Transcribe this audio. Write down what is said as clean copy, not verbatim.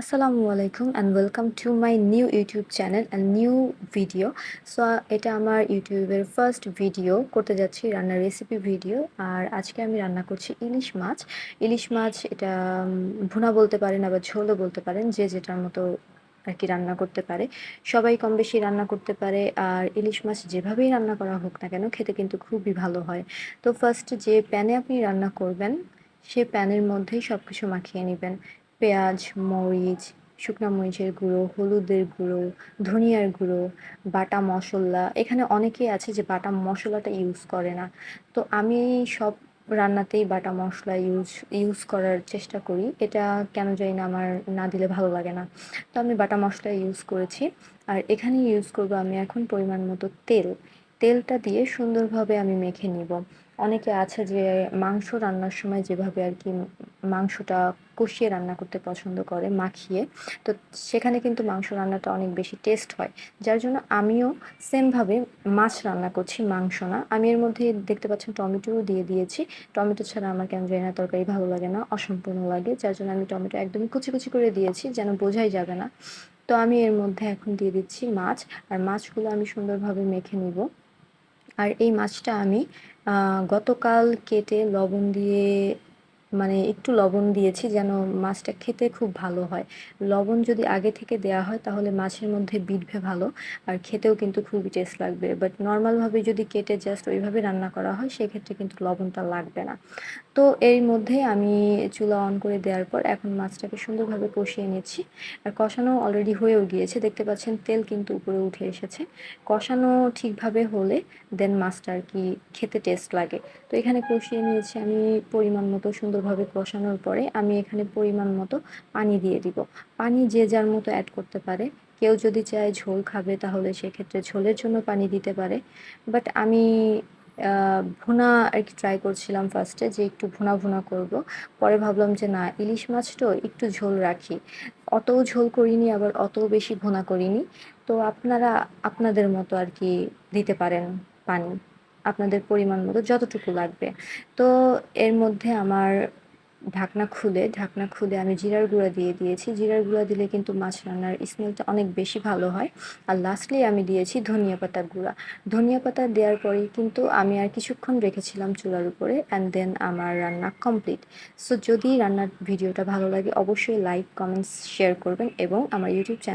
আসসালামু আলাইকুম and welcome to my new YouTube channel and new video. So এটা আমার ইউটিউবের ফার্স্ট ভিডিও করতে যাচ্ছি, রান্নার রেসিপি ভিডিও। আর আজকে আমি রান্না করছি ইলিশ মাছ। ইলিশ মাছ এটা ভুনা বলতে পারেন, আবার ঝোলও বলতে পারেন, যে যেটার মতো আর কি রান্না করতে পারে। সবাই কম বেশি রান্না করতে পারে। আর ইলিশ মাছ যেভাবেই রান্না করা হোক না কেন, খেতে কিন্তু খুবই ভালো হয়। তো ফার্স্ট যে প্যানে আপনি রান্না করবেন, সে প্যানের মধ্যেই সব কিছু মাখিয়ে নেবেন। পেঁয়াজ, মরিচ, শুকনা মরিচের গুঁড়ো, হলুদের গুঁড়ো, ধনিয়ার গুঁড়ো, বাটা মশলা। এখানে অনেকেই আছে যে বাটা মশলাটা ইউজ করে না। তো আমি সব রান্নাতেই বাটা মশলা ইউজ করার চেষ্টা করি। এটা কেন জানি না আমার না দিলে ভালো লাগে না। তো আমি বাটা মশলা ইউজ করেছি। আর এখানে ইউজ করব আমি এখন পরিমাণ মতো তেল। তেলটা দিয়ে সুন্দরভাবে আমি মেখে নিব। অনেকে আছে যে মাংস রান্নার সময় যেভাবে আর কি মাংসটা কষিয়ে রান্না করতে পছন্দ করে মাখিয়ে, তো সেখানে কিন্তু মাংস রান্নাটা অনেক বেশি টেস্ট হয়। যার জন্য আমিও সেমভাবে মাছ রান্না করছি, মাংস না। আমি এর মধ্যে দেখতে পাচ্ছেন টমেটোও দিয়ে দিয়েছি। টমেটো ছাড়া আমার কেন জানি না তরকারি ভালো লাগে না, অসম্পূর্ণ লাগে। যার জন্য আমি টমেটো একদমই কুচি কুচি করে দিয়েছি, যেন বোঝাই যাবে না। তো আমি এর মধ্যে এখন দিয়ে দিচ্ছি মাছ। আর মাছগুলো আমি সুন্দরভাবে মেখে নিব। আর এই মাছটা আমি গতকাল কেটে লবণ দিয়ে, মানে একটু লবণ দিয়েছি যেন মাছটা খেতে খুব ভালো হয়। লবণ যদি আগে থেকে দেওয়া হয় তাহলে মাছের মধ্যে বিঁধবে ভালো, আর খেতেও কিন্তু খুবই টেস্ট লাগবে। বাট নর্মালভাবে যদি কেটে জাস্ট ওইভাবে রান্না করা হয় সেক্ষেত্রে কিন্তু লবণটা লাগবে না। তো এর মধ্যে আমি চুলা অন করে দেওয়ার পর এখন মাছটাকে সুন্দরভাবে কষিয়ে নিচ্ছি। আর কষানো অলরেডি হয়েও গিয়েছে, দেখতে পাচ্ছেন তেল কিন্তু উপরে উঠে এসেছে। কষানো ঠিকভাবে হলে দেন মাছটা আর কি খেতে টেস্ট লাগে। তো এখানে কষিয়ে নিয়েছি আমি পরিমাণ মতো। সুন্দরভাবে কষানোর পরে আমি এখানে পরিমাণ মতো পানি দিয়ে দিব। পানি যে যার মতো অ্যাড করতে পারে। কেউ যদি চায় ঝোল খাবে তাহলে সেক্ষেত্রে ঝোলের জন্য পানি দিতে পারে। বাট আমি ভুনা আর কি ট্রাই করছিলাম ফার্স্টে, যে একটু ভুনা ভুনা করব। পরে ভাবলাম যে না, ইলিশ মাছ তো একটু ঝোল রাখি। অতও ঝোল করিনি, আবার অতও বেশি ভুনা করিনি। তো আপনারা আপনাদের মতো আর কি দিতে পারেন পানি, আপনাদের পরিমাণ মতো যতটুকু লাগবে। তো এর মধ্যে আমার ঢাকনা খুলে আমি জিরার গুঁড়া দিয়ে দিয়েছি। জিরার গুঁড়া দিলে কিন্তু মাছ রান্নার স্মেলটা অনেক বেশি ভালো হয়। আর লাস্টলি আমি দিয়েছি ধনিয়া পাতার গুঁড়া। ধনিয়া পাতা দেওয়ার পরেই কিন্তু আমি আর কিছুক্ষণ রেখেছিলাম চুলার উপরে, অ্যান্ড দেন আমার রান্না কমপ্লিট। সো যদি রান্নার ভিডিওটা ভালো লাগে অবশ্যই লাইক, কমেন্টস, শেয়ার করবেন এবং আমার ইউটিউব চ্যানেল